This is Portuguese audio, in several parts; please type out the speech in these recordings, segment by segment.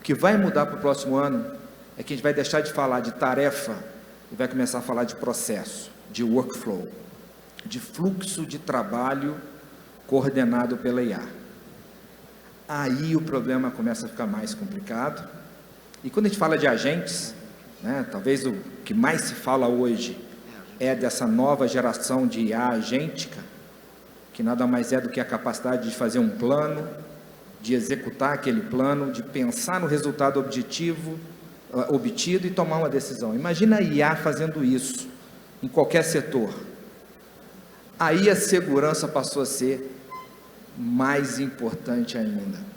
que vai mudar para o próximo ano é que a gente vai deixar de falar de tarefa e vai começar a falar de processo, de workflow, de fluxo de trabalho coordenado pela IA. Aí o problema começa a ficar mais complicado. E quando a gente fala de agentes, né, talvez o que mais se fala hoje é dessa nova geração de IA agêntica, que nada mais é do que a capacidade de fazer um plano, de executar aquele plano, de pensar no resultado obtido e tomar uma decisão. Imagina a IA fazendo isso em qualquer setor. Aí a segurança passou a ser mais importante ainda.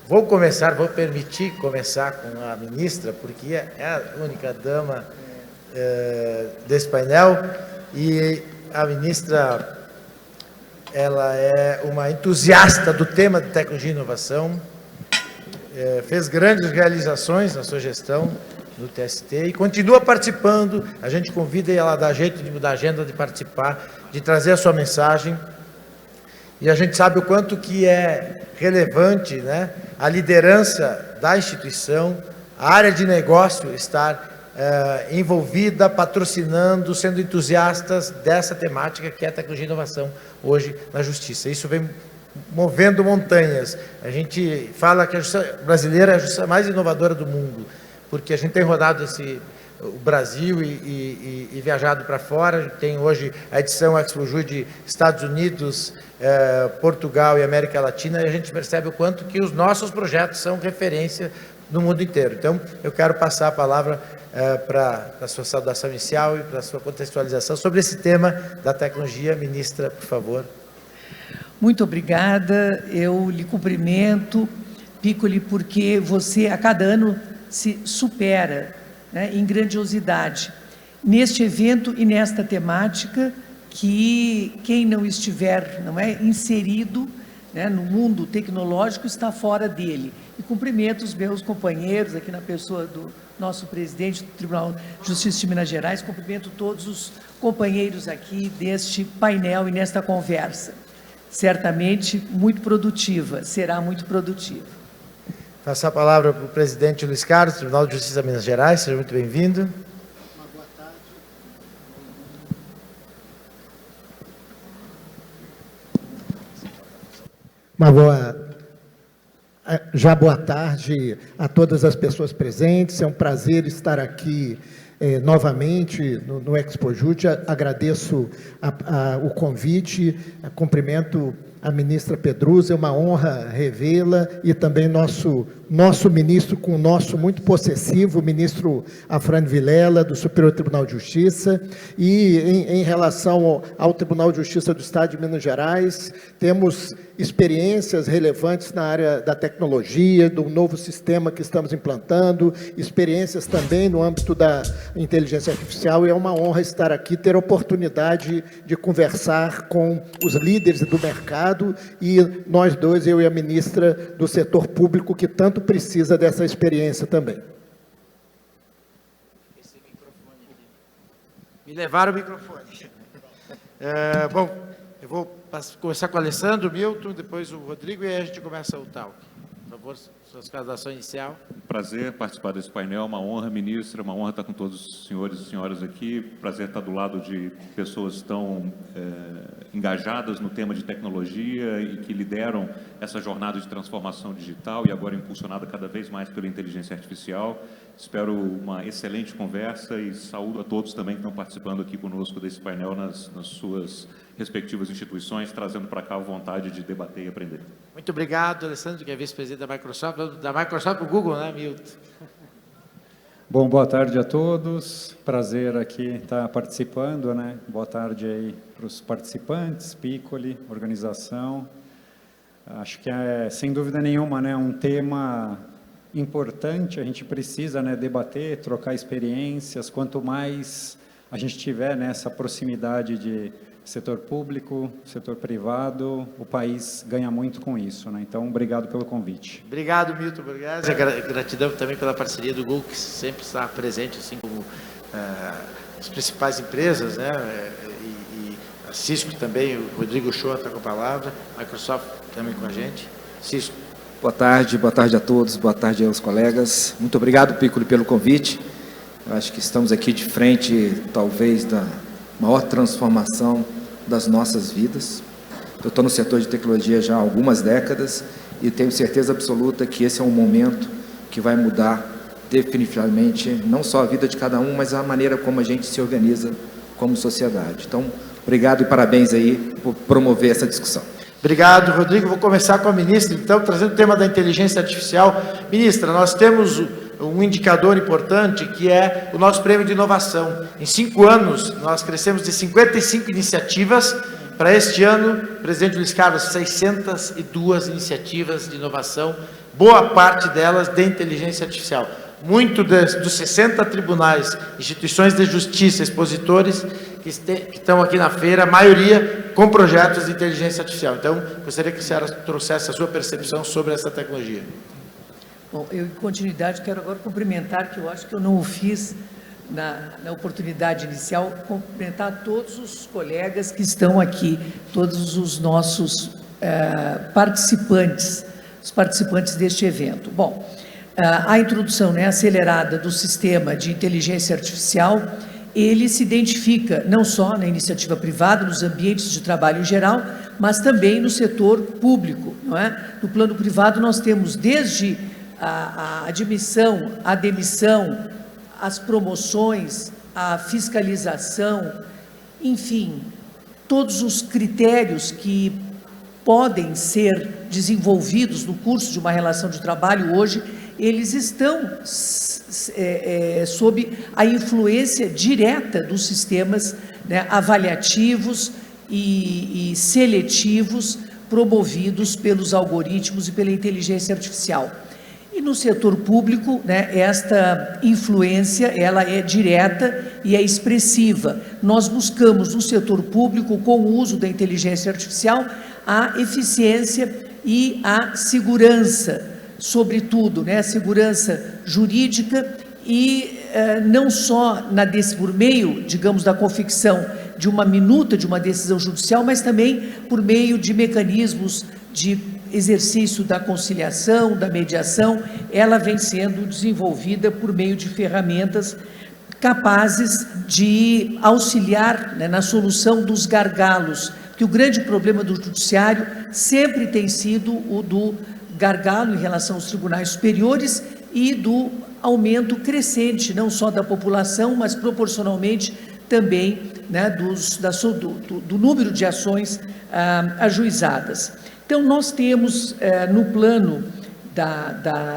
Vou permitir começar com a ministra, porque é a única dama desse painel, e a ministra, ela é uma entusiasta do tema de tecnologia e inovação, fez grandes realizações na sua gestão no TST e continua participando. A gente convida e ela dá jeito de mudar a agenda, de participar, de trazer a sua mensagem. E a gente sabe o quanto que é relevante, né, a liderança da instituição, a área de negócio estar envolvida, patrocinando, sendo entusiastas dessa temática que é a tecnologia e inovação hoje na Justiça. Isso vem movendo montanhas. A gente fala que a Justiça brasileira é a Justiça mais inovadora do mundo, porque a gente tem rodado o Brasil e viajado para fora. Tem hoje a edição ExpoJu de Estados Unidos, Portugal e América Latina, e a gente percebe o quanto que os nossos projetos são referência no mundo inteiro. Então, eu quero passar a palavra para a sua saudação inicial e para a sua contextualização sobre esse tema da tecnologia. Ministra, por favor. Muito obrigada, eu lhe cumprimento, Piccoli, porque você a cada ano se supera, né, em grandiosidade neste evento e nesta temática, que quem não estiver, não é, inserido, né, no mundo tecnológico está fora dele. E cumprimento os meus companheiros aqui na pessoa do nosso presidente do Tribunal de Justiça de Minas Gerais, cumprimento todos os companheiros aqui deste painel e nesta conversa. Certamente muito produtiva, será muito produtiva. Passar a palavra para o presidente Luiz Carlos, Tribunal de Justiça de Minas Gerais. Seja muito bem-vindo. Uma boa tarde. Boa tarde a todas as pessoas presentes. É um prazer estar aqui novamente no ExpoJu. Agradeço o convite, cumprimento a ministra Pedruzza, é uma honra revê-la, e também nosso ministro, com o nosso muito possessivo, ministro Afrânio Vilela, do Superior Tribunal de Justiça. E em relação ao Tribunal de Justiça do Estado de Minas Gerais, temos experiências relevantes na área da tecnologia, do novo sistema que estamos implantando, experiências também no âmbito da inteligência artificial, e é uma honra estar aqui, ter a oportunidade de conversar com os líderes do mercado, e nós dois, eu e a ministra do setor público, que tanto precisa dessa experiência também. Esse microfone aqui. Me levaram o microfone. Bom, eu vou começar com o Alessandro, Milton, depois o Rodrigo, e aí a gente começa o talk. Por favor, sua saudação inicial. Prazer participar desse painel, uma honra, ministra, uma honra estar com todos os senhores e senhoras aqui, prazer estar do lado de pessoas tão engajadas no tema de tecnologia e que lideram essa jornada de transformação digital e agora impulsionada cada vez mais pela inteligência artificial. Espero uma excelente conversa e saúdo a todos também que estão participando aqui conosco desse painel nas suas respectivas instituições, trazendo para cá a vontade de debater e aprender. Muito obrigado, Alessandro, que é vice-presidente da Microsoft para o Google, né, Milton? Bom, boa tarde a todos, prazer aqui estar participando, né? Boa tarde aí para os participantes, Piccoli, organização. Acho que é, sem dúvida nenhuma, né, um tema importante, a gente precisa, né, debater, trocar experiências. Quanto mais a gente tiver nessa proximidade de setor público, setor privado, o país ganha muito com isso, né? Então, obrigado pelo convite. Obrigado, Milton. Obrigado. Gratidão também pela parceria do Google, que sempre está presente, assim como as principais empresas, né, e a Cisco também, o Rodrigo Shoa está com a palavra, a Microsoft também com a gente. Cisco. Boa tarde a todos, boa tarde aos colegas. Muito obrigado, Piccoli, pelo convite. Eu acho que estamos aqui de frente, talvez, da maior transformação das nossas vidas. Eu estou no setor de tecnologia já há algumas décadas e tenho certeza absoluta que esse é um momento que vai mudar definitivamente, não só a vida de cada um, mas a maneira como a gente se organiza como sociedade. Então, obrigado e parabéns aí por promover essa discussão. Obrigado, Rodrigo. Vou começar com a ministra, então, trazendo o tema da inteligência artificial. Ministra, nós temos um indicador importante, que é o nosso prêmio de inovação. Em 5 anos, nós crescemos de 55 iniciativas, para este ano, presidente Luiz Carlos, 602 iniciativas de inovação, boa parte delas de inteligência artificial. Muito dos 60 tribunais, instituições de justiça, expositores que estão aqui na feira, a maioria com projetos de inteligência artificial. Então, gostaria que a senhora trouxesse a sua percepção sobre essa tecnologia. Bom, eu, em continuidade, quero agora cumprimentar, que eu acho que eu não o fiz na oportunidade inicial, cumprimentar todos os colegas que estão aqui, todos os nossos participantes, os participantes deste evento. Bom, a introdução, né, acelerada do sistema de inteligência artificial, ele se identifica não só na iniciativa privada, nos ambientes de trabalho em geral, mas também no setor público, não é? No plano privado nós temos desde a admissão, a demissão, as promoções, a fiscalização, enfim, todos os critérios que podem ser desenvolvidos no curso de uma relação de trabalho hoje, eles estão sob a influência direta dos sistemas, né, avaliativos e seletivos promovidos pelos algoritmos e pela inteligência artificial. E no setor público, né, esta influência, ela é direta e é expressiva. Nós buscamos no setor público, com o uso da inteligência artificial, a eficiência e a segurança, sobretudo, né, a segurança jurídica e não só por meio, digamos, da confecção de uma minuta de uma decisão judicial, mas também por meio de mecanismos de exercício da conciliação, da mediação. Ela vem sendo desenvolvida por meio de ferramentas capazes de auxiliar, né, na solução dos gargalos, que o grande problema do judiciário sempre tem sido o do gargalo em relação aos tribunais superiores e do aumento crescente, não só da população, mas proporcionalmente também, né, do número de ações ajuizadas. Então, nós temos, no plano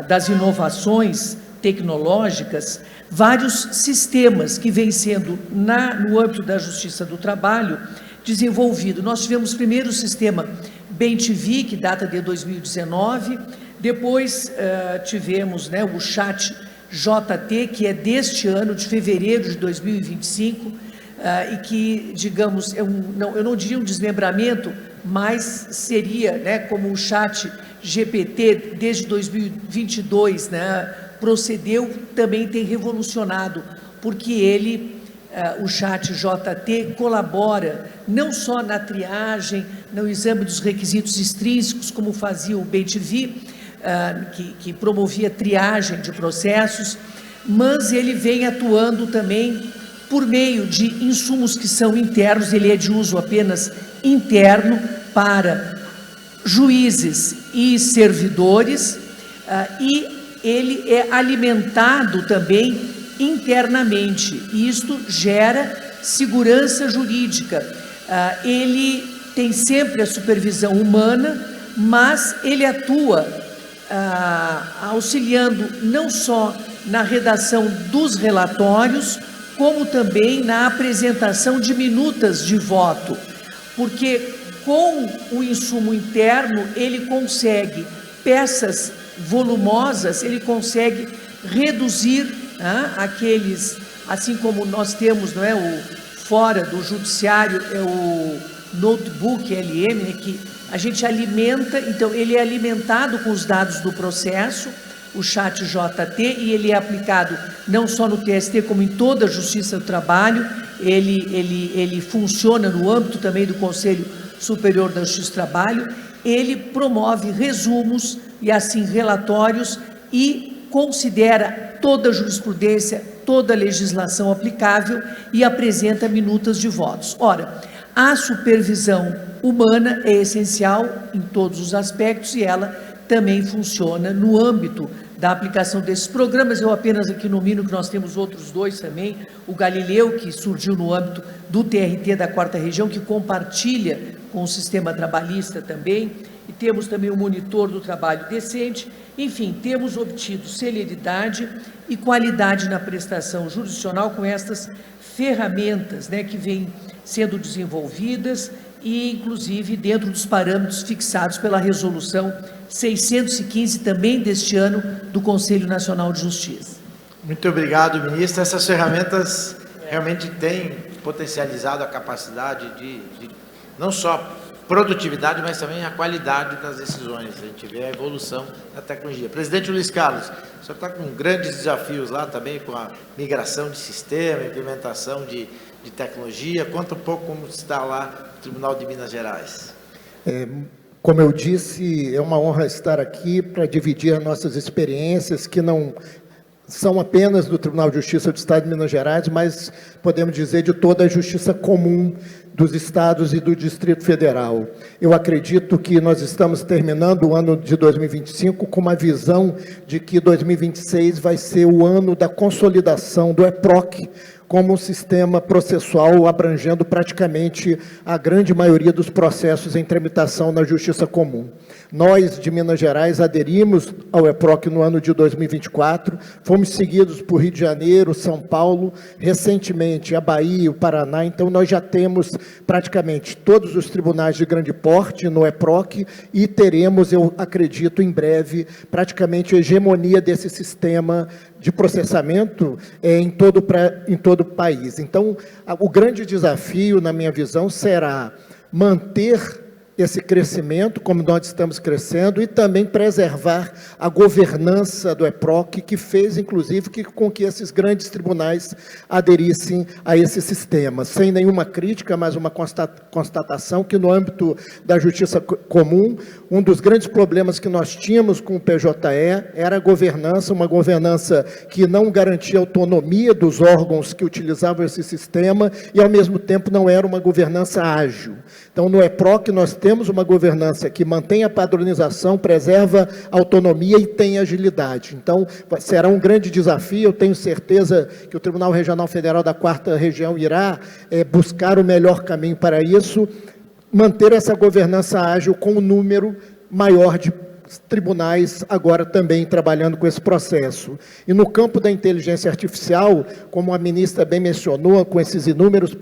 das inovações tecnológicas, vários sistemas que vêm sendo, no âmbito da Justiça do Trabalho, desenvolvido. Nós tivemos primeiro o sistema BEM-TV, que data de 2019, depois tivemos, né, o chat JT, que é deste ano, de fevereiro de 2025, e que, digamos, eu não diria um desmembramento, mas seria, né, como o chat GPT desde 2022, né, procedeu, também tem revolucionado, porque ele, o chat JT, colabora não só na triagem, no exame dos requisitos extrínsecos, como fazia o BEM-TV, que promovia triagem de processos, mas ele vem atuando também por meio de insumos que são internos. Ele é de uso apenas interno para juízes e servidores, e ele é alimentado também internamente, e isto gera segurança jurídica. Ele tem sempre a supervisão humana, mas ele atua auxiliando não só na redação dos relatórios, como também na apresentação de minutas de voto, porque com o insumo interno ele consegue peças volumosas, ele consegue reduzir aqueles, assim como nós temos, não é, fora do judiciário, é o notebook LM, né, que a gente alimenta. Então ele é alimentado com os dados do processo, o chat JT, e ele é aplicado não só no TST, como em toda a Justiça do Trabalho. Ele funciona no âmbito também do Conselho Superior da Justiça do Trabalho. Ele promove resumos e, assim, relatórios, e considera toda a jurisprudência, toda a legislação aplicável e apresenta minutas de votos. Ora, a supervisão humana é essencial em todos os aspectos e ela também funciona no âmbito da aplicação desses programas. Eu apenas aqui nomino que nós temos outros dois também, o Galileu, que surgiu no âmbito do TRT da 4ª Região, que compartilha com o sistema trabalhista também, e temos também o monitor do trabalho decente. Enfim, temos obtido celeridade e qualidade na prestação jurisdicional com estas ferramentas, né, que vêm sendo desenvolvidas e, inclusive, dentro dos parâmetros fixados pela Resolução 615, também deste ano, do Conselho Nacional de Justiça. Muito obrigado, ministra. Essas ferramentas realmente têm potencializado a capacidade de não só produtividade, mas também a qualidade das decisões. A gente vê a evolução da tecnologia. Presidente Luiz Carlos, o senhor está com grandes desafios lá também, com a migração de sistema, implementação de tecnologia. Conta um pouco como está lá no Tribunal de Minas Gerais. Como eu disse, é uma honra estar aqui para dividir as nossas experiências, que não são apenas do Tribunal de Justiça do Estado de Minas Gerais, mas podemos dizer de toda a justiça comum dos estados e do Distrito Federal. Eu acredito que nós estamos terminando o ano de 2025 com uma visão de que 2026 vai ser o ano da consolidação do EPROC como um sistema processual abrangendo praticamente a grande maioria dos processos em tramitação na Justiça Comum. Nós, de Minas Gerais, aderimos ao EPROC no ano de 2024, fomos seguidos por Rio de Janeiro, São Paulo, recentemente a Bahia e o Paraná. Então nós já temos praticamente todos os tribunais de grande porte no EPROC e teremos, eu acredito, em breve, praticamente a hegemonia desse sistema de processamento em todo o país. Então, o grande desafio, na minha visão, será manter esse crescimento, como nós estamos crescendo, e também preservar a governança do EPROC, que fez, inclusive, com que esses grandes tribunais aderissem a esse sistema. Sem nenhuma crítica, mas uma constatação que, no âmbito da justiça comum, um dos grandes problemas que nós tínhamos com o PJE era a governança, uma governança que não garantia autonomia dos órgãos que utilizavam esse sistema e, ao mesmo tempo, não era uma governança ágil. Então, no EPROC, nós temos uma governança que mantém a padronização, preserva a autonomia e tem agilidade. Então, será um grande desafio. Eu tenho certeza que o Tribunal Regional Federal da 4ª Região irá buscar o melhor caminho para isso, manter essa governança ágil com um número maior de tribunais agora também trabalhando com esse processo. E no campo da inteligência artificial, como a ministra bem mencionou, com esses inúmeros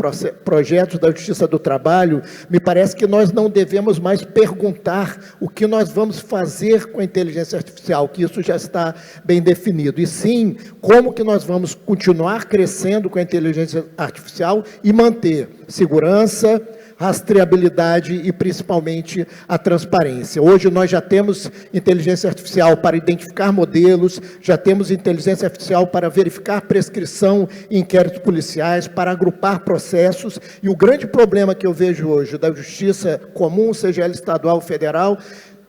projetos da Justiça do Trabalho, me parece que nós não devemos mais perguntar o que nós vamos fazer com a inteligência artificial, que isso já está bem definido, e sim, como que nós vamos continuar crescendo com a inteligência artificial e manter segurança, rastreabilidade e, principalmente, a transparência. Hoje nós já temos inteligência artificial para identificar modelos, já temos inteligência artificial para verificar prescrição em inquéritos policiais, para agrupar processos, e o grande problema que eu vejo hoje da justiça comum, seja ela estadual ou federal,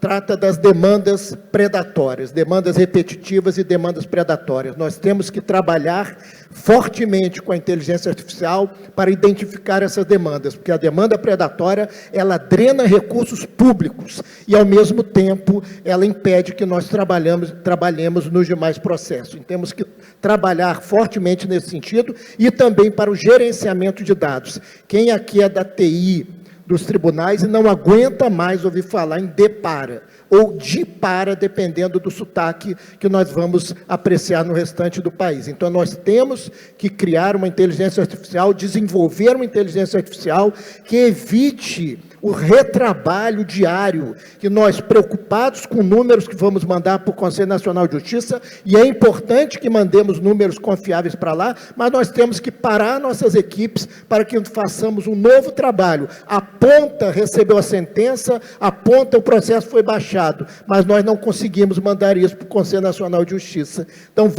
trata das demandas predatórias, demandas repetitivas e demandas predatórias. Nós temos que trabalhar fortemente com a inteligência artificial para identificar essas demandas, porque a demanda predatória, ela drena recursos públicos e, ao mesmo tempo, ela impede que nós trabalhemos nos demais processos. Então, temos que trabalhar fortemente nesse sentido e também para o gerenciamento de dados. Quem aqui é da TI, dos tribunais, e não aguenta mais ouvir falar em depara, ou dipara, dependendo do sotaque que nós vamos apreciar no restante do país. Então, nós temos que criar uma inteligência artificial, desenvolver uma inteligência artificial que evite o retrabalho diário, que nós, preocupados com números que vamos mandar para o Conselho Nacional de Justiça, e é importante que mandemos números confiáveis para lá, mas nós temos que parar nossas equipes para que façamos um novo trabalho. A ponta recebeu a sentença, a ponta o processo foi baixado, mas nós não conseguimos mandar isso para o Conselho Nacional de Justiça. Então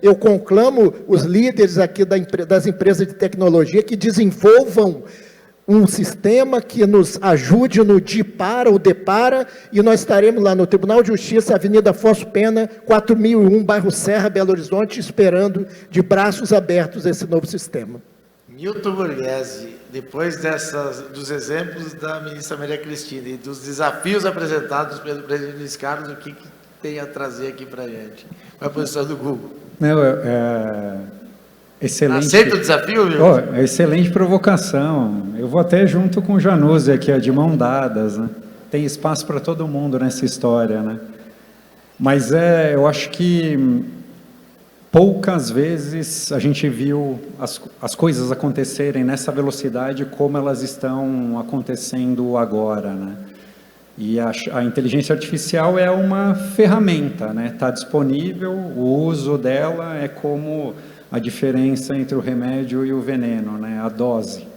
eu conclamo os líderes aqui das empresas de tecnologia que desenvolvam um sistema que nos ajude no DIPARA, o DEPARA, e nós estaremos lá no Tribunal de Justiça, Avenida Afonso Pena, 4001, bairro Serra, Belo Horizonte, esperando de braços abertos esse novo sistema. Milton Borghese, depois dos exemplos da ministra Maria Cristina e dos desafios apresentados pelo presidente Luiz Carlos, o que tem a trazer aqui para a gente? Qual é a posição do Google? Não, excelente. Aceita o desafio, Milton? Excelente provocação. Eu vou até junto com o Januzzi aqui, de mão dadas, né? Tem espaço para todo mundo nessa história, né? Mas eu acho que poucas vezes a gente viu as coisas acontecerem nessa velocidade como elas estão acontecendo agora, né? E a inteligência artificial é uma ferramenta, né? Está disponível, o uso dela é como a diferença entre o remédio e o veneno, né? A dose.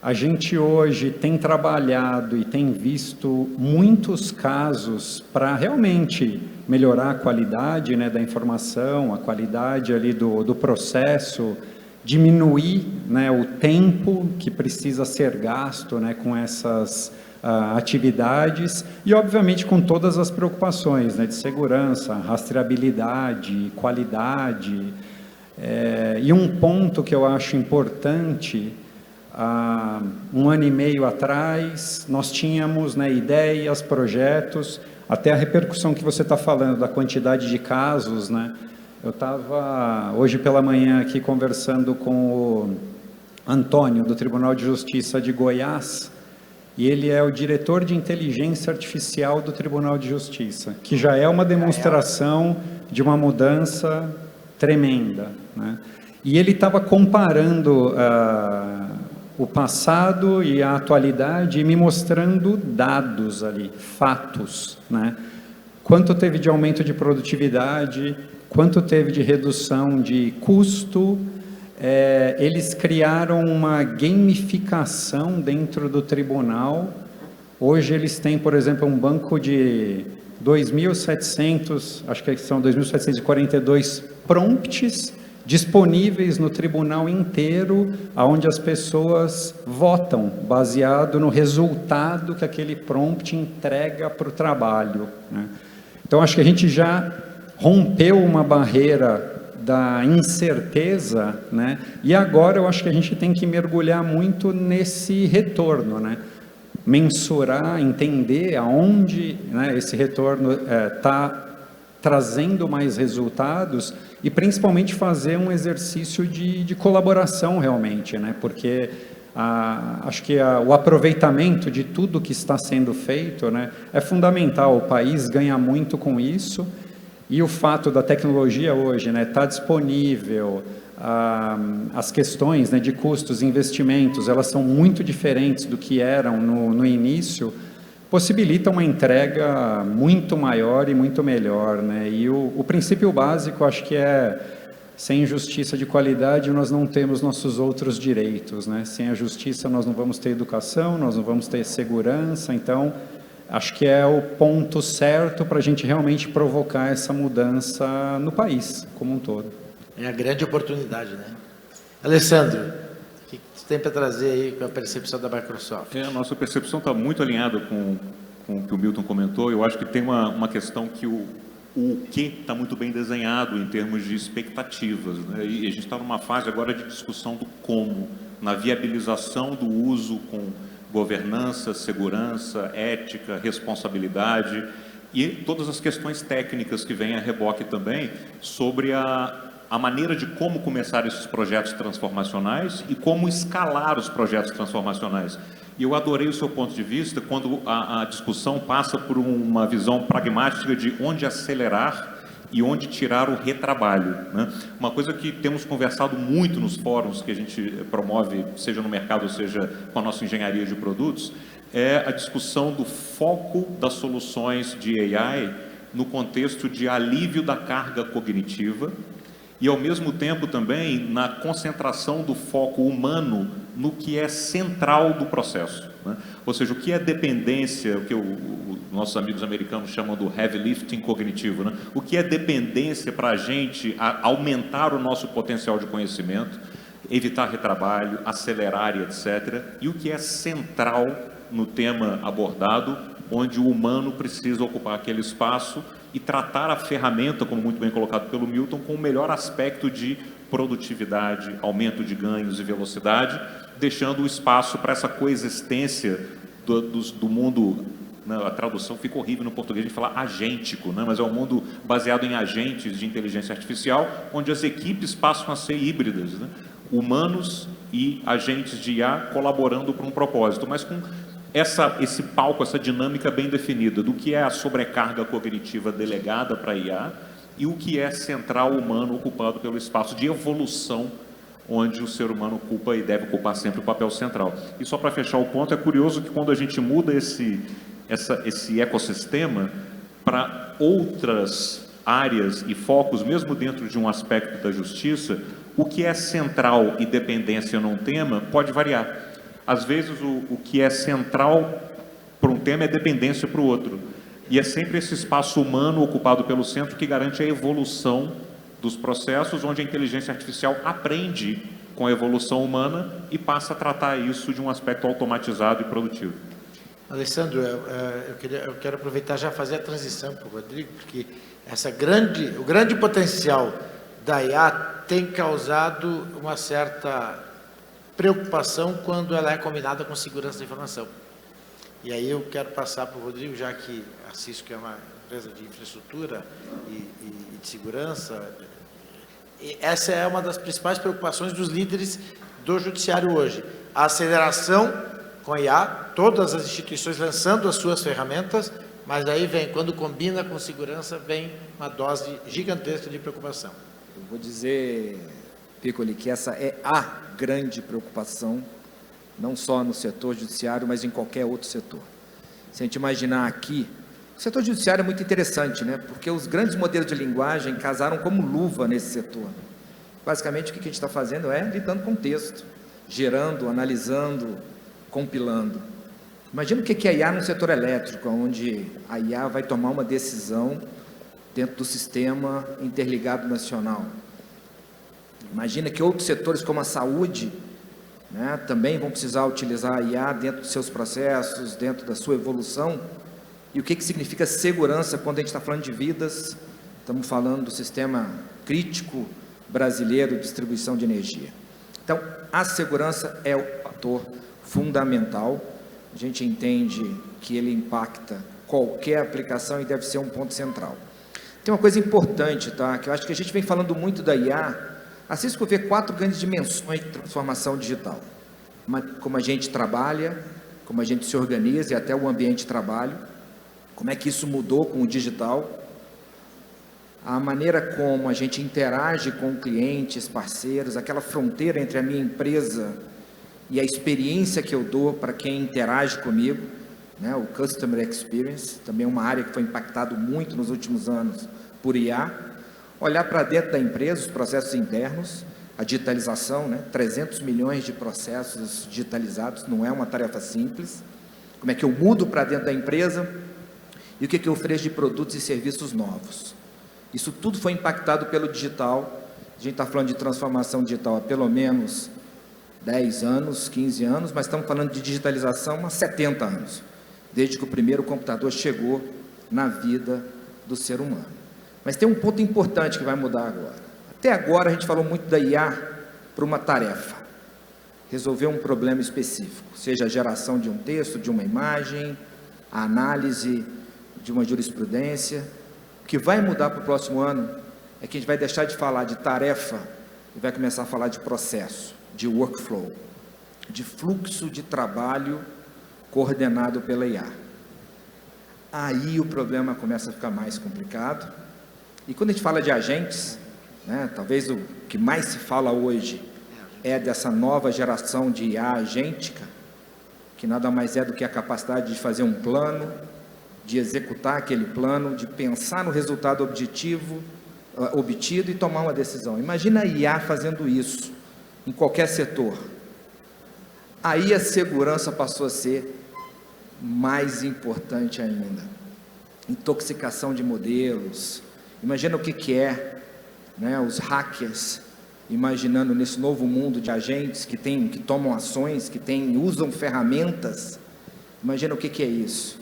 A gente hoje tem trabalhado e tem visto muitos casos para realmente melhorar a qualidade, né, da informação, a qualidade ali do processo, diminuir, né, o tempo que precisa ser gasto, né, com essas atividades e, obviamente, com todas as preocupações, né, de segurança, rastreabilidade, qualidade. E um ponto que eu acho importante, há 1 ano e meio atrás, nós tínhamos, né, ideias, projetos, até a repercussão que você está falando, da quantidade de casos, né? Eu estava hoje pela manhã aqui conversando com o Antônio, do Tribunal de Justiça de Goiás, e ele é o diretor de inteligência artificial do Tribunal de Justiça, que já é uma demonstração de uma mudança tremenda, né? E ele estava comparando o passado e a atualidade e me mostrando dados ali, fatos, né? Quanto teve de aumento de produtividade, quanto teve de redução de custo. Eles criaram uma gamificação dentro do tribunal. Hoje eles têm, por exemplo, um banco de 2.700, acho que são 2.742 prompts disponíveis no tribunal inteiro, onde as pessoas votam, baseado no resultado que aquele prompt entrega para o trabalho, né? Então, acho que a gente já rompeu uma barreira da incerteza, né? E agora eu acho que a gente tem que mergulhar muito nesse retorno, né? Mensurar, entender aonde, né, esse retorno está trazendo mais resultados e principalmente fazer um exercício de colaboração realmente, né? Porque acho que o aproveitamento de tudo que está sendo feito, né, é fundamental. O país ganha muito com isso. E o fato da tecnologia hoje, né, estar disponível, as questões, né, de custos, investimentos, elas são muito diferentes do que eram no início, possibilita uma entrega muito maior e muito melhor, né? E o princípio básico, acho que sem justiça de qualidade, nós não temos nossos outros direitos, né? Sem a justiça, nós não vamos ter educação, nós não vamos ter segurança. Então, acho que é o ponto certo para a gente realmente provocar essa mudança no país como um todo. É a grande oportunidade, né? Alessandro, o que você tem para trazer aí com a percepção da Microsoft? A nossa percepção está muito alinhada com o que o Milton comentou. Eu acho que tem uma questão que o que está muito bem desenhado em termos de expectativas, né? E a gente está numa fase agora de discussão do como, na viabilização do uso com governança, segurança, ética, responsabilidade e todas as questões técnicas que vêm a reboque também sobre a maneira de como começar esses projetos transformacionais e como escalar os projetos transformacionais. E eu adorei o seu ponto de vista quando a discussão passa por uma visão pragmática de onde acelerar e onde tirar o retrabalho, né? Uma coisa que temos conversado muito nos fóruns que a gente promove, seja no mercado, seja com a nossa engenharia de produtos, é a discussão do foco das soluções de AI no contexto de alívio da carga cognitiva e, ao mesmo tempo, também na concentração do foco humano no que é central do processo, né? Ou seja, o que é dependência, o que os nossos amigos americanos chamam do heavy lifting cognitivo, né? O que é dependência para a gente aumentar o nosso potencial de conhecimento, evitar retrabalho, acelerar e etc. E o que é central no tema abordado, onde o humano precisa ocupar aquele espaço e tratar a ferramenta, como muito bem colocado pelo Milton, com o melhor aspecto de produtividade, aumento de ganhos e velocidade, deixando o espaço para essa coexistência do mundo, né? A tradução fica horrível no português, a gente fala agêntico, né? Mas é um mundo baseado em agentes de inteligência artificial, onde as equipes passam a ser híbridas, né? Humanos e agentes de IA colaborando para um propósito, mas com esse palco, essa dinâmica bem definida do que é a sobrecarga cognitiva delegada para a IA e o que é central humano ocupado pelo espaço de evolução, onde o ser humano ocupa e deve ocupar sempre o papel central. E só para fechar o ponto, é curioso que quando a gente muda esse ecossistema para outras áreas e focos, mesmo dentro de um aspecto da justiça, o que é central e dependência num tema pode variar. Às vezes, o que é central para um tema é dependência para o outro. E é sempre esse espaço humano ocupado pelo centro que garante a evolução dos processos, onde a inteligência artificial aprende com a evolução humana e passa a tratar isso de um aspecto automatizado e produtivo. Alessandro, eu quero aproveitar já fazer a transição para o Rodrigo, porque o grande potencial da IA tem causado uma certa preocupação quando ela é combinada com segurança da informação. E aí eu quero passar para o Rodrigo, já que a Cisco é uma empresa de infraestrutura e de segurança. E essa é uma das principais preocupações dos líderes do judiciário hoje. A aceleração com a IA, todas as instituições lançando as suas ferramentas, mas aí vem, quando combina com segurança, vem uma dose gigantesca de preocupação. Eu vou dizer, Piccoli, que essa é a grande preocupação, não só no setor judiciário, mas em qualquer outro setor. Se a gente imaginar aqui, o setor judiciário é muito interessante, né? Porque os grandes modelos de linguagem casaram como luva nesse setor. Basicamente, o que a gente está fazendo é lidando com texto, gerando, analisando, compilando. Imagina o que é IA no setor elétrico, onde a IA vai tomar uma decisão dentro do sistema interligado nacional. Imagina que outros setores como a saúde, né, também vão precisar utilizar a IA dentro dos seus processos, dentro da sua evolução. E o que significa segurança quando a gente está falando de vidas? Estamos falando do sistema crítico brasileiro de distribuição de energia. Então, a segurança é o fator fundamental. A gente entende que ele impacta qualquer aplicação e deve ser um ponto central. Tem uma coisa importante, tá? Que eu acho que a gente vem falando muito da IA. A Cisco vê 4 grandes dimensões de transformação digital. Como a gente trabalha, como a gente se organiza e até o ambiente de trabalho, como é que isso mudou com o digital, a maneira como a gente interage com clientes, parceiros, aquela fronteira entre a minha empresa e a experiência que eu dou para quem interage comigo, né? O Customer Experience, também é uma área que foi impactada muito nos últimos anos por IA. Olhar para dentro da empresa, os processos internos, a digitalização, né? 300 milhões de processos digitalizados, não é uma tarefa simples. Como é que eu mudo para dentro da empresa e o que eu ofereço de produtos e serviços novos. Isso tudo foi impactado pelo digital. A gente está falando de transformação digital há pelo menos 10 anos, 15 anos, mas estamos falando de digitalização há 70 anos, desde que o primeiro computador chegou na vida do ser humano. Mas tem um ponto importante que vai mudar agora. Até agora a gente falou muito da IA para uma tarefa, resolver um problema específico, seja a geração de um texto, de uma imagem, a análise de uma jurisprudência. O que vai mudar para o próximo ano é que a gente vai deixar de falar de tarefa e vai começar a falar de processo, de workflow, de fluxo de trabalho coordenado pela IA. Aí o problema começa a ficar mais complicado. E quando a gente fala de agentes, né, talvez o que mais se fala hoje é dessa nova geração de IA agêntica. que nada mais é do que a capacidade de fazer um plano, de executar aquele plano, de pensar no resultado obtido e tomar uma decisão. Imagina a IA fazendo isso em qualquer setor. Aí a segurança passou a ser mais importante ainda. Intoxicação de modelos. Imagina o que é, né, os hackers imaginando nesse novo mundo de agentes que tomam ações, usam ferramentas. Imagina o que é isso.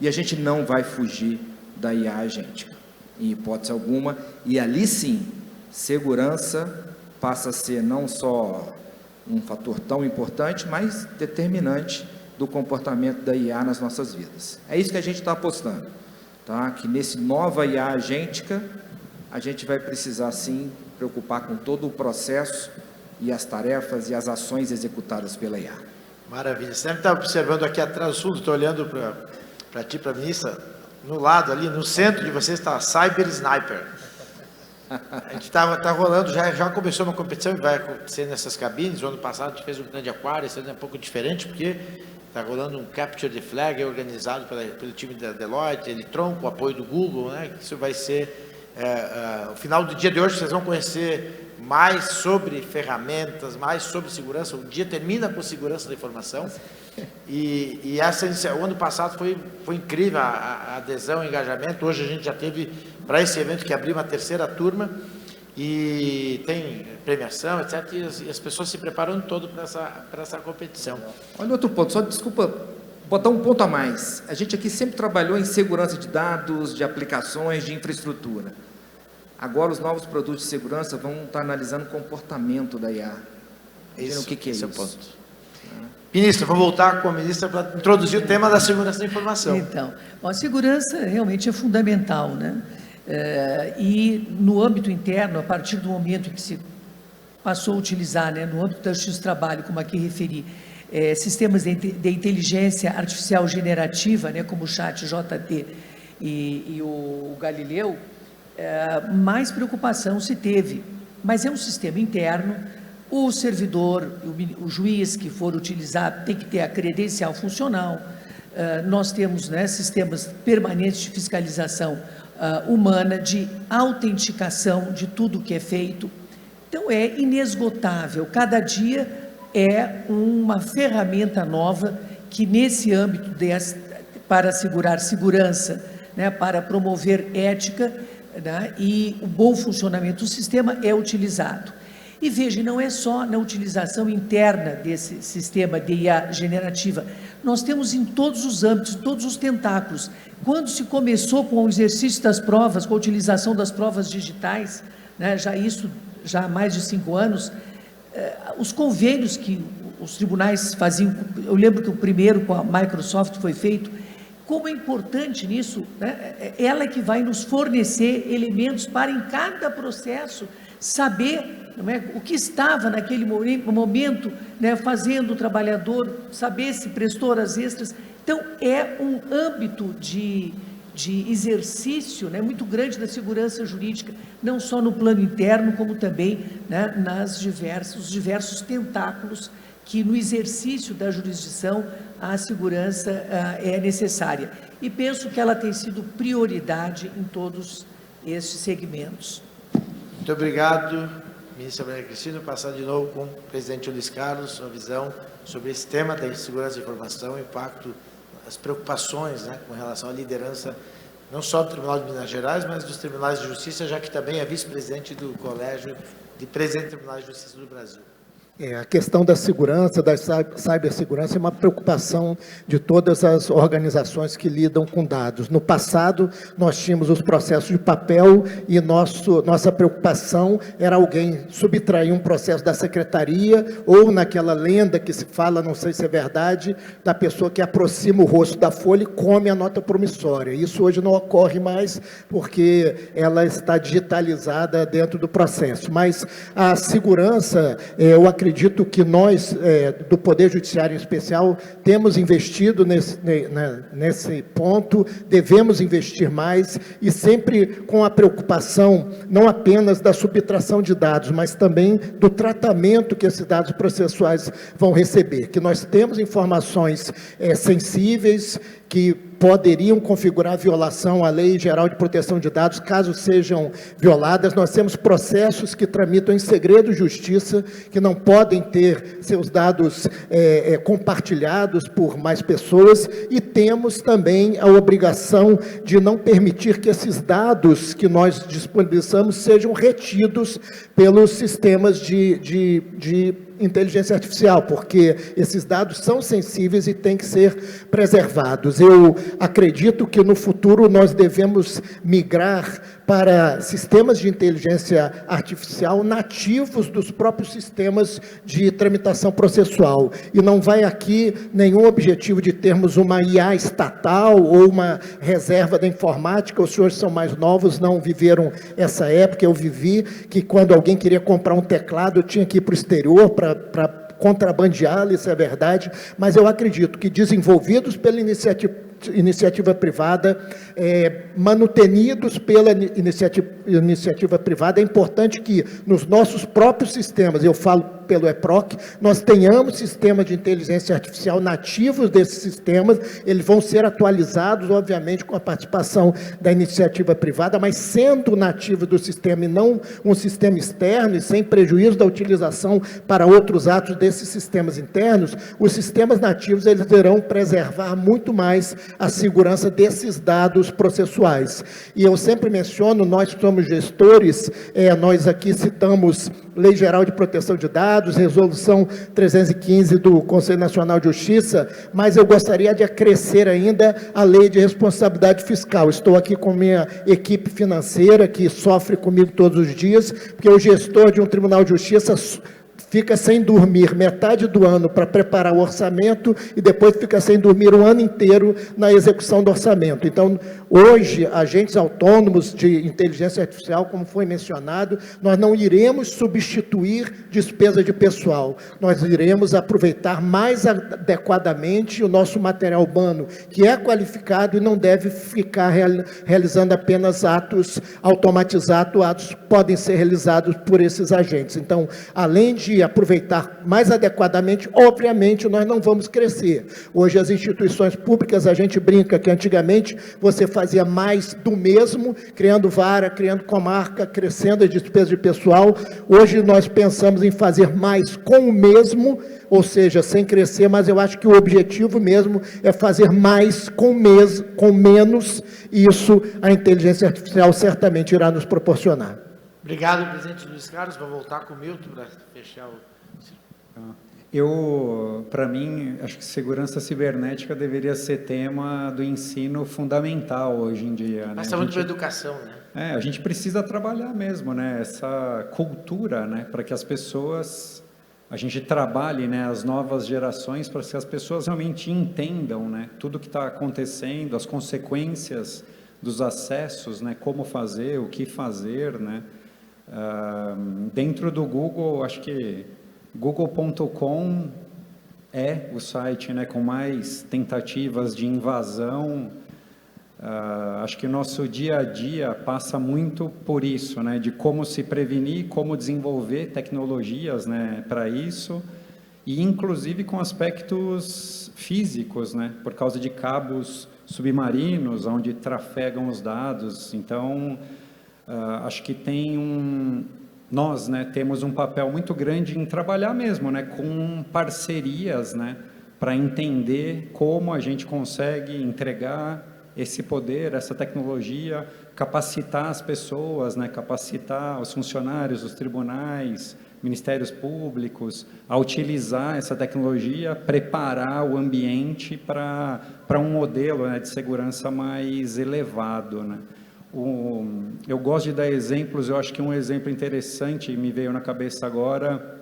E a gente não vai fugir da IA agêntica, em hipótese alguma. E ali sim, segurança passa a ser não só um fator tão importante, mas determinante do comportamento da IA nas nossas vidas. É isso que a gente está apostando, tá? Que nesse nova IA agêntica, a gente vai precisar sim preocupar com todo o processo e as tarefas e as ações executadas pela IA. Maravilha. Você deve estar observando aqui atrás do sul, estou olhando para ti, para a ministra, no lado ali, no centro de vocês está a Cyber Sniper. A gente tá rolando, já começou uma competição e vai acontecer nessas cabines. O ano passado a gente fez um grande aquário, esse ano é um pouco diferente, porque está rolando um Capture the Flag organizado pelo time da Deloitte, Elitron, com o apoio do Google, né? Isso vai ser, no final do dia de hoje, vocês vão conhecer mais sobre ferramentas, mais sobre segurança. O dia termina com segurança da informação. E o ano passado foi incrível a adesão, o engajamento. Hoje a gente já teve, para esse evento que abriu, uma terceira turma, e tem premiação, etc. E as pessoas se preparando todo para essa competição. Olha outro ponto, só desculpa botar um ponto a mais. A gente aqui sempre trabalhou em segurança de dados, de aplicações, de infraestrutura. Agora os novos produtos de segurança vão estar analisando o comportamento da IA. O que é isso? É o ponto. Ministra, vou voltar com a ministra para introduzir o tema da segurança da informação. Então, a segurança realmente é fundamental, né? E no âmbito interno, a partir do momento em que se passou a utilizar, né, no âmbito da Justiça do Trabalho, como aqui referi, sistemas de inteligência artificial generativa, né, como o ChatGPT e o Galileu, mais preocupação se teve, mas é um sistema interno. O servidor, o juiz que for utilizado tem que ter a credencial funcional. Nós temos, né, sistemas permanentes de fiscalização humana, de autenticação de tudo que é feito. Então é inesgotável, cada dia é uma ferramenta nova que nesse âmbito para assegurar segurança, né, para promover ética, né, e o bom funcionamento do sistema é utilizado. E veja, não é só na utilização interna desse sistema de IA generativa, nós temos em todos os âmbitos, todos os tentáculos. Quando se começou com o exercício das provas, com a utilização das provas digitais, né, já há mais de 5 anos, os convênios que os tribunais faziam, eu lembro que o primeiro com a Microsoft foi feito, como é importante nisso, né, ela que vai nos fornecer elementos para, em cada processo, saber, não é, o que estava naquele momento, né, fazendo o trabalhador, saber se prestou horas extras. Então, é um âmbito de exercício, né, muito grande da segurança jurídica, não só no plano interno, como também, né, os diversos tentáculos que no exercício da jurisdição a segurança é necessária. E penso que ela tem sido prioridade em todos estes segmentos. Muito obrigado, ministra Maria Cristina. Passar de novo com o presidente Luiz Carlos, sua visão sobre esse tema da segurança da informação, o impacto, as preocupações, né, com relação à liderança, não só do Tribunal de Minas Gerais, mas dos tribunais de justiça, já que também é vice-presidente do Colégio de Presidentes de Tribunais de Justiça do Brasil. A questão da segurança, da cibersegurança, é uma preocupação de todas as organizações que lidam com dados. No passado, nós tínhamos os processos de papel e nossa preocupação era alguém subtrair um processo da secretaria ou naquela lenda que se fala, não sei se é verdade, da pessoa que aproxima o rosto da folha e come a nota promissória. Isso hoje não ocorre mais porque ela está digitalizada dentro do processo. Mas a segurança, eu acredito acredito que nós, do Poder Judiciário em especial, temos investido nesse ponto, devemos investir mais, e sempre com a preocupação, não apenas da subtração de dados, mas também do tratamento que esses dados processuais vão receber, que nós temos informações sensíveis, que poderiam configurar violação à Lei Geral de Proteção de Dados, caso sejam violadas. Nós temos processos que tramitam em segredo de justiça, que não podem ter seus dados compartilhados por mais pessoas, e temos também a obrigação de não permitir que esses dados que nós disponibilizamos sejam retidos pelos sistemas de inteligência artificial, porque esses dados são sensíveis e têm que ser preservados. Eu acredito que no futuro nós devemos migrar para sistemas de inteligência artificial nativos dos próprios sistemas de tramitação processual. E não vai aqui nenhum objetivo de termos uma IA estatal ou uma reserva da informática. Os senhores são mais novos, não viveram essa época. Eu vivi que quando alguém queria comprar um teclado, eu tinha que ir para o exterior para contrabandeá-lo, isso é verdade, mas eu acredito que desenvolvidos pela iniciativa privada, manutenidos pela iniciativa privada, é importante que nos nossos próprios sistemas, eu falo pelo EPROC, nós tenhamos sistemas de inteligência artificial nativos desses sistemas. Eles vão ser atualizados, obviamente, com a participação da iniciativa privada, mas sendo nativo do sistema e não um sistema externo, e sem prejuízo da utilização para outros atos desses sistemas internos, os sistemas nativos eles irão preservar muito mais a segurança desses dados processuais. E eu sempre menciono, nós somos gestores, nós aqui citamos Lei Geral de Proteção de Dados, Resolução 315 do Conselho Nacional de Justiça, mas eu gostaria de acrescer ainda a Lei de Responsabilidade Fiscal. Estou aqui com minha equipe financeira, que sofre comigo todos os dias, porque o gestor de um Tribunal de Justiça fica sem dormir metade do ano para preparar o orçamento e depois fica sem dormir o ano inteiro na execução do orçamento. Então, hoje, agentes autônomos de inteligência artificial, como foi mencionado, nós não iremos substituir despesa de pessoal, nós iremos aproveitar mais adequadamente o nosso material humano, que é qualificado e não deve ficar realizando apenas atos automatizados, atos que podem ser realizados por esses agentes. Então, além de aproveitar mais adequadamente, obviamente nós não vamos crescer. Hoje as instituições públicas, a gente brinca que antigamente você fazia mais do mesmo, criando vara, criando comarca, crescendo a despesa de pessoal. Hoje nós pensamos em fazer mais com o mesmo, ou seja, sem crescer, mas eu acho que o objetivo mesmo é fazer mais com menos, e isso a inteligência artificial certamente irá nos proporcionar. Obrigado, presidente Luiz Carlos. Vou voltar com o Milton para fechar o... Para mim, acho que segurança cibernética deveria ser tema do ensino fundamental hoje em dia. Passa muito pela educação, né? A gente precisa trabalhar mesmo, né? Essa cultura, né? Para que as pessoas, a gente trabalhe, né? As novas gerações, para que as pessoas realmente entendam, né? Tudo que está acontecendo, as consequências dos acessos, né? Como fazer, o que fazer, né? Dentro do Google, acho que google.com é o site, né, com mais tentativas de invasão. Acho que o nosso dia a dia passa muito por isso, né, de como se prevenir, como desenvolver tecnologias, né, para isso, e inclusive com aspectos físicos, né, por causa de cabos submarinos, onde trafegam os dados. Então, acho que nós, né, temos um papel muito grande em trabalhar mesmo, né, com parcerias, né, para entender como a gente consegue entregar esse poder, essa tecnologia, capacitar as pessoas, né, capacitar os funcionários, os tribunais, ministérios públicos, a utilizar essa tecnologia, preparar o ambiente para um modelo, né, de segurança mais elevado, né. Eu gosto de dar exemplos. Eu acho que um exemplo interessante me veio na cabeça agora,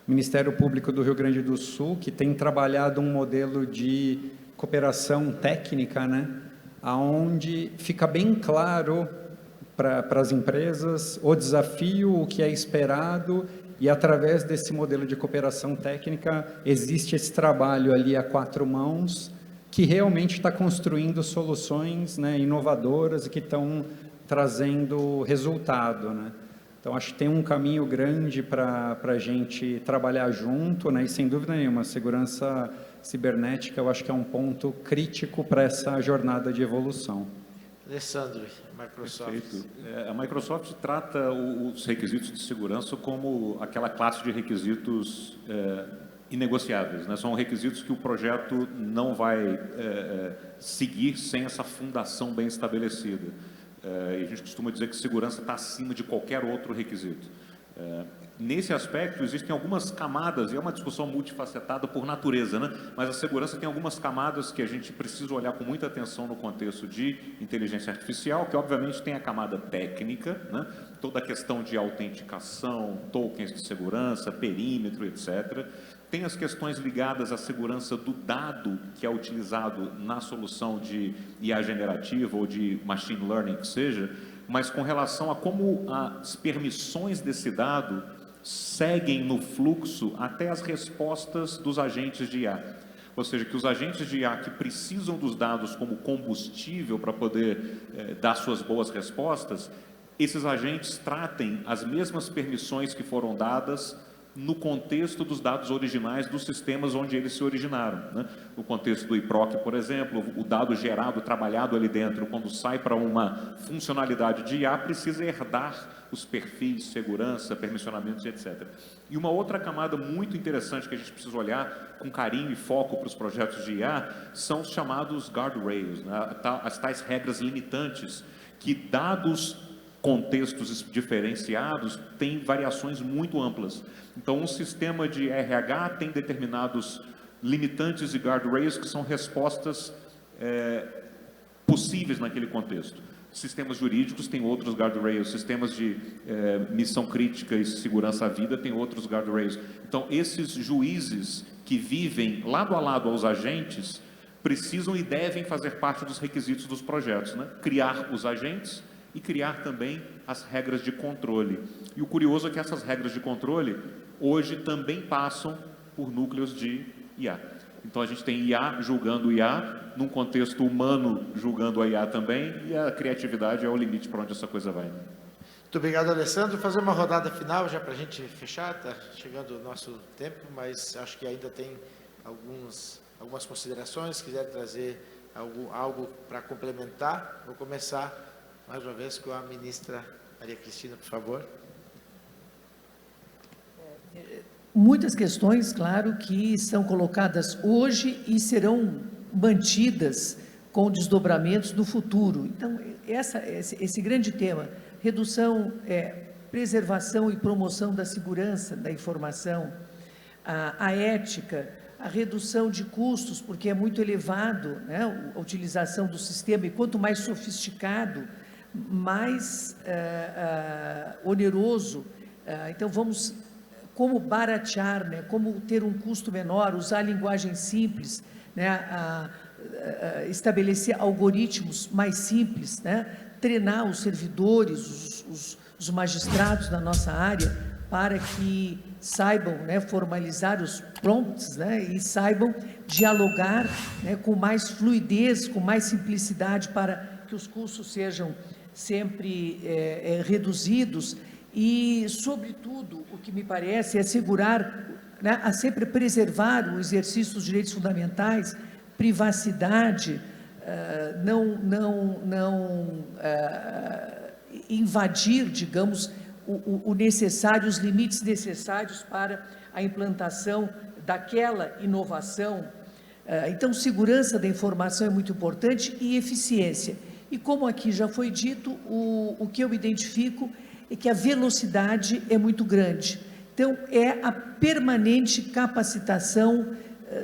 o Ministério Público do Rio Grande do Sul, que tem trabalhado um modelo de cooperação técnica, né, onde fica bem claro para as empresas o desafio, o que é esperado e através desse modelo de cooperação técnica, existe esse trabalho ali a 4 mãos, que realmente está construindo soluções, né, inovadoras e que estão trazendo resultado, né? Então, acho que tem um caminho grande para a gente trabalhar junto, né? E sem dúvida nenhuma, a segurança cibernética, eu acho que é um ponto crítico para essa jornada de evolução. Alessandro, Microsoft. Perfeito. A Microsoft trata os requisitos de segurança como aquela classe de requisitos inegociáveis, né? São requisitos que o projeto não vai seguir sem essa fundação bem estabelecida. E a gente costuma dizer que segurança está acima de qualquer outro requisito. Nesse aspecto, existem algumas camadas, e é uma discussão multifacetada por natureza, né? Mas a segurança tem algumas camadas que a gente precisa olhar com muita atenção no contexto de inteligência artificial, que obviamente tem a camada técnica, né? Toda a questão de autenticação, tokens de segurança, perímetro, etc. Tem as questões ligadas à segurança do dado que é utilizado na solução de IA generativa ou de machine learning, que seja, mas com relação a como as permissões desse dado seguem no fluxo até as respostas dos agentes de IA. Ou seja, que os agentes de IA que precisam dos dados como combustível para poder dar suas boas respostas, esses agentes tratem as mesmas permissões que foram dadas no contexto dos dados originais dos sistemas onde eles se originaram, né? No contexto do IPROC, por exemplo, o dado gerado, trabalhado ali dentro, quando sai para uma funcionalidade de IA, precisa herdar os perfis, segurança, permissionamentos, etc. E uma outra camada muito interessante que a gente precisa olhar com carinho e foco para os projetos de IA são os chamados guardrails, né? As tais regras limitantes que, dados contextos diferenciados, têm variações muito amplas. Então, um sistema de RH tem determinados limitantes e guardrails que são respostas possíveis naquele contexto. Sistemas jurídicos têm outros guardrails, sistemas de missão crítica e segurança à vida têm outros guardrails. Então, esses juízes que vivem lado a lado aos agentes precisam e devem fazer parte dos requisitos dos projetos, né? Criar os agentes e criar também as regras de controle. E o curioso é que essas regras de controle hoje também passam por núcleos de IA. Então a gente tem IA julgando IA, num contexto humano julgando a IA também, e a criatividade é o limite para onde essa coisa vai. Muito obrigado, Alessandro. Fazer uma rodada final já para a gente fechar, está chegando o nosso tempo, mas acho que ainda tem algumas considerações, se quiser trazer algo para complementar. Vou começar mais uma vez com a ministra Maria Cristina, por favor. Muitas questões, claro, que são colocadas hoje e serão mantidas com desdobramentos no futuro. Então, esse grande tema, redução, preservação e promoção da segurança da informação, a ética, a redução de custos, porque é muito elevado, né, a utilização do sistema, e quanto mais sofisticado, mais oneroso. Então, vamos como baratear, né, como ter um custo menor, usar linguagem simples, né, estabelecer algoritmos mais simples, né, treinar os servidores, os magistrados da nossa área, para que saibam, né, formalizar os prompts, né, e saibam dialogar, né, com mais fluidez, com mais simplicidade, para que os custos sejam sempre reduzidos. E, sobretudo, o que me parece é assegurar, né, a sempre preservar o exercício dos direitos fundamentais, privacidade, não invadir, digamos, o necessário, os limites necessários para a implantação daquela inovação. Então, segurança da informação é muito importante e eficiência. E como aqui já foi dito, o que eu identifico é que a velocidade é muito grande. Então, é a permanente capacitação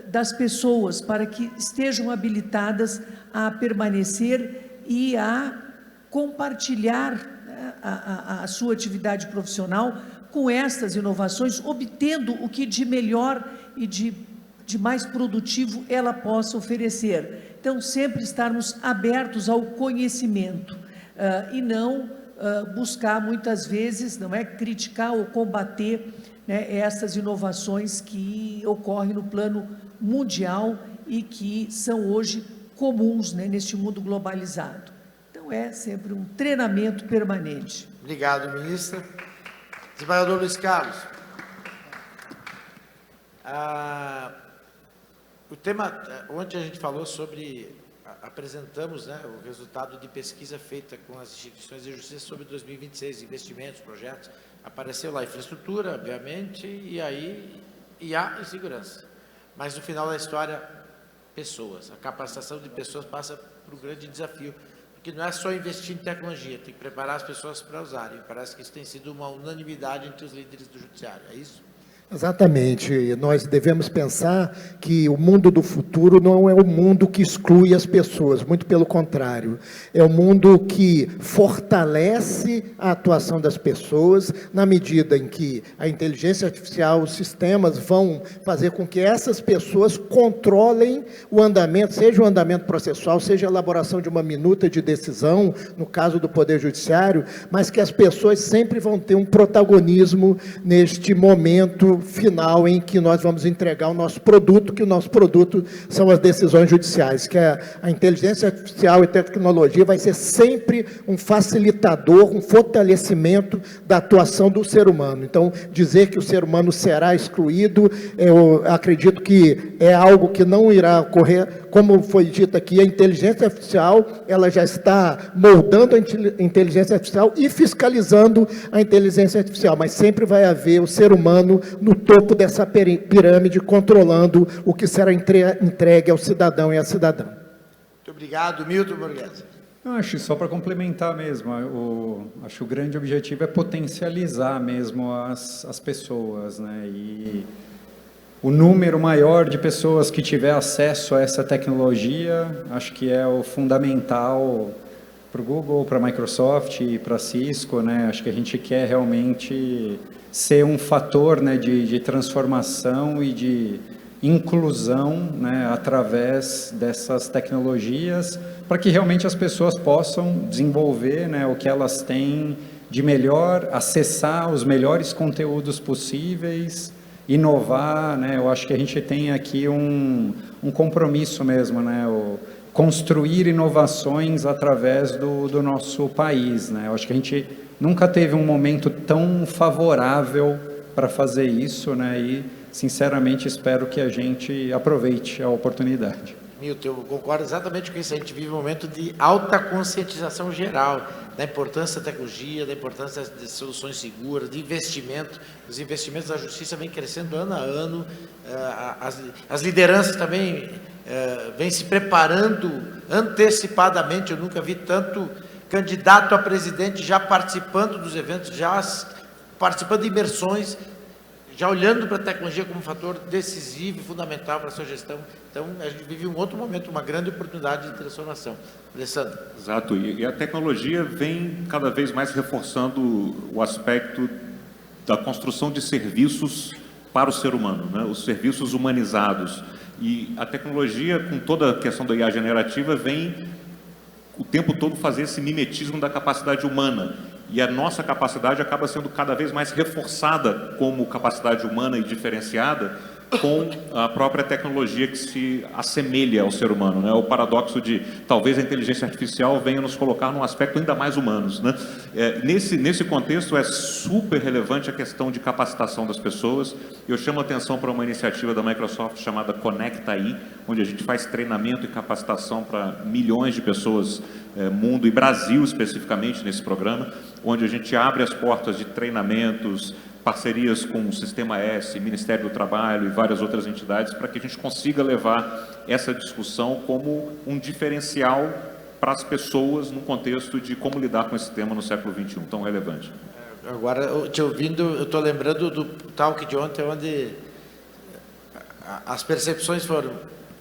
das pessoas para que estejam habilitadas a permanecer e a compartilhar, né, a sua atividade profissional com estas inovações, obtendo o que de melhor e de mais produtivo ela possa oferecer. Então, sempre estarmos abertos ao conhecimento e não buscar muitas vezes, não é, criticar ou combater né, essas inovações que ocorrem no plano mundial e que são hoje comuns, né, neste mundo globalizado. Então, é sempre um treinamento permanente. Obrigado, ministra. Desembargador Luiz Carlos. O tema, ontem a gente falou sobre, apresentamos, né, o resultado de pesquisa feita com as instituições de justiça sobre 2026, investimentos, projetos. Apareceu lá infraestrutura, obviamente, e aí IA e segurança. Mas no final da história, pessoas. A capacitação de pessoas passa por um grande desafio, porque não é só investir em tecnologia, tem que preparar as pessoas para usarem. Parece que isso tem sido uma unanimidade entre os líderes do judiciário, é isso? Exatamente. Nós devemos pensar que o mundo do futuro não é o mundo que exclui as pessoas, muito pelo contrário. É o mundo que fortalece a atuação das pessoas, na medida em que a inteligência artificial, os sistemas vão fazer com que essas pessoas controlem o andamento, seja o andamento processual, seja a elaboração de uma minuta de decisão, no caso do Poder Judiciário, mas que as pessoas sempre vão ter um protagonismo neste momento final em que nós vamos entregar o nosso produto, que o nosso produto são as decisões judiciais, que a inteligência artificial e tecnologia vai ser sempre um facilitador, um fortalecimento da atuação do ser humano. Então, dizer que o ser humano será excluído, eu acredito que é algo que não irá ocorrer. Como foi dito aqui, a inteligência artificial, ela já está moldando a inteligência artificial e fiscalizando a inteligência artificial, mas sempre vai haver o ser humano no topo dessa pirâmide, controlando o que será entregue ao cidadão e à cidadã. Muito obrigado, Milton Borghese. Eu acho, só para complementar mesmo, acho que o grande objetivo é potencializar mesmo as pessoas, né? E o número maior de pessoas que tiver acesso a essa tecnologia, acho que é o fundamental para o Google, para a Microsoft e para a Cisco, né? Acho que a gente quer realmente ser um fator, né, de transformação e de inclusão, né, através dessas tecnologias, para que realmente as pessoas possam desenvolver, né, o que elas têm de melhor, acessar os melhores conteúdos possíveis, inovar, né? Eu acho que a gente tem aqui um compromisso mesmo, né? Construir inovações através do nosso país, né? Eu acho que a gente nunca teve um momento tão favorável para fazer isso, né? E, sinceramente, espero que a gente aproveite a oportunidade. Milton, eu concordo exatamente com isso. A gente vive um momento de alta conscientização geral da importância da tecnologia, da importância de soluções seguras, de investimento. Os investimentos da justiça vêm crescendo ano a ano. As lideranças também vêm se preparando antecipadamente. Eu nunca vi tanto candidato a presidente já participando dos eventos, já participando de imersões, já olhando para a tecnologia como um fator decisivo e fundamental para a sua gestão. Então, a gente vive um outro momento, uma grande oportunidade de transformação. Alessandro. Exato, e a tecnologia vem cada vez mais reforçando o aspecto da construção de serviços para o ser humano, né? Os serviços humanizados. E a tecnologia, com toda a questão da IA generativa, vem o tempo todo fazer esse mimetismo da capacidade humana. E a nossa capacidade acaba sendo cada vez mais reforçada como capacidade humana e diferenciada com a própria tecnologia que se assemelha ao ser humano, né? O paradoxo de talvez a inteligência artificial venha nos colocar num aspecto ainda mais humanos, né? Nesse contexto é super relevante a questão de capacitação das pessoas. Eu chamo a atenção para uma iniciativa da Microsoft chamada Conecta AI, onde a gente faz treinamento e capacitação para milhões de pessoas, mundo e Brasil especificamente nesse programa, onde a gente abre as portas de treinamentos, parcerias com o Sistema S, Ministério do Trabalho e várias outras entidades, para que a gente consiga levar essa discussão como um diferencial para as pessoas no contexto de como lidar com esse tema no século XXI, tão relevante. Agora, te ouvindo, eu estou lembrando do talk de ontem, onde as percepções foram...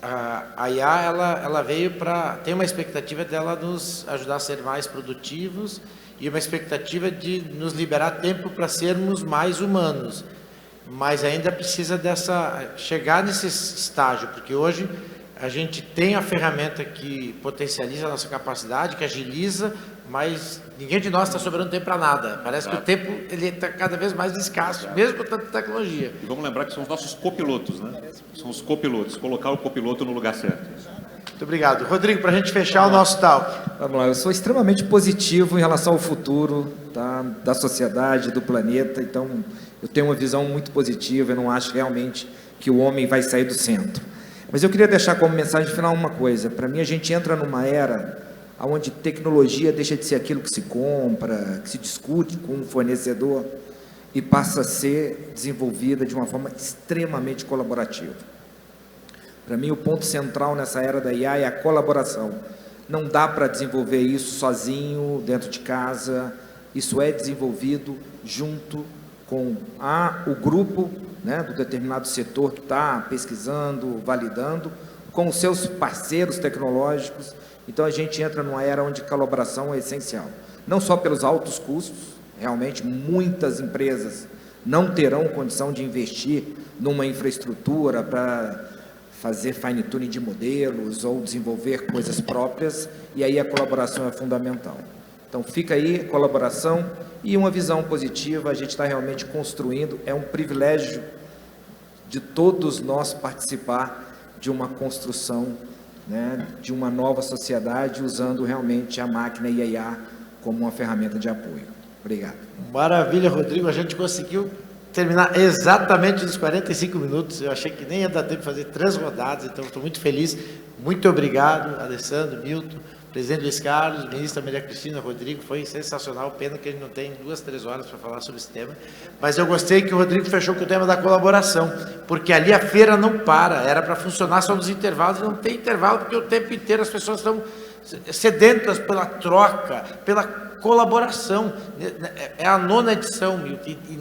A IA, ela veio para... Tem uma expectativa dela nos ajudar a ser mais produtivos e uma expectativa de nos liberar tempo para sermos mais humanos. Mas ainda precisa chegar nesse estágio, porque hoje a gente tem a ferramenta que potencializa a nossa capacidade, que agiliza, mas ninguém de nós está sobrando tempo para nada. Parece que o tempo está cada vez mais escasso, mesmo com tanta tecnologia. E vamos lembrar que são os nossos copilotos, né? São os copilotos, colocar o copiloto no lugar certo. Muito obrigado. Rodrigo, para a gente fechar o nosso talk. Vamos lá, eu sou extremamente positivo em relação ao futuro, tá, da sociedade, do planeta, então eu tenho uma visão muito positiva, eu não acho realmente que o homem vai sair do centro. Mas eu queria deixar como mensagem final uma coisa, para mim a gente entra numa era onde tecnologia deixa de ser aquilo que se compra, que se discute com um fornecedor e passa a ser desenvolvida de uma forma extremamente colaborativa. Para mim, o ponto central nessa era da IA é a colaboração. Não dá para desenvolver isso sozinho, dentro de casa. Isso é desenvolvido junto com o grupo, né, do determinado setor que está pesquisando, validando, com os seus parceiros tecnológicos. Então, a gente entra numa era onde colaboração é essencial. Não só pelos altos custos, realmente muitas empresas não terão condição de investir numa infraestrutura para fazer fine-tuning de modelos ou desenvolver coisas próprias, e aí a colaboração é fundamental. Então, fica aí a colaboração e uma visão positiva, a gente está realmente construindo, é um privilégio de todos nós participar de uma construção, né, de uma nova sociedade, usando realmente a máquina e a IA como uma ferramenta de apoio. Obrigado. Maravilha, Rodrigo, a gente conseguiu terminar exatamente nos 45 minutos. Eu achei que nem ia dar tempo de fazer 3 rodadas, então estou muito feliz. Muito obrigado, Alessandro, Milton, presidente Luiz Carlos, ministra Maria Cristina, Rodrigo, foi sensacional. Pena que a gente não tem 2, 3 horas para falar sobre esse tema, mas eu gostei que o Rodrigo fechou com o tema da colaboração, porque ali a feira não para, era para funcionar só nos intervalos, e não tem intervalo, porque o tempo inteiro as pessoas estão sedentas pela troca, pela colaboração. É a 9ª edição, Milton, e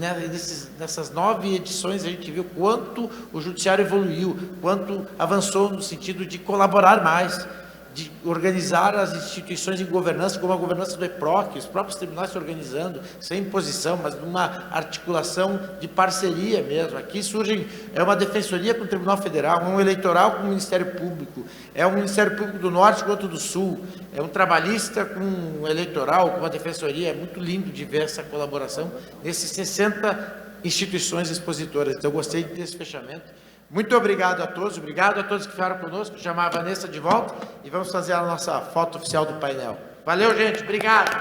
nessas 9 edições a gente viu quanto o judiciário evoluiu, quanto avançou no sentido de colaborar mais, de organizar as instituições em governança, como a governança do EPROC, os próprios tribunais se organizando, sem imposição, mas numa articulação de parceria mesmo. Aqui surgem, é uma defensoria com o Tribunal Federal, um eleitoral com o Ministério Público, é um Ministério Público do Norte com outro do Sul, é um trabalhista com um eleitoral, com uma defensoria. É muito lindo de ver essa colaboração nesses 60 instituições expositoras. Então, eu gostei desse fechamento. Muito obrigado a todos que ficaram conosco. Vou chamar a Vanessa de volta e vamos fazer a nossa foto oficial do painel. Valeu, gente. Obrigado.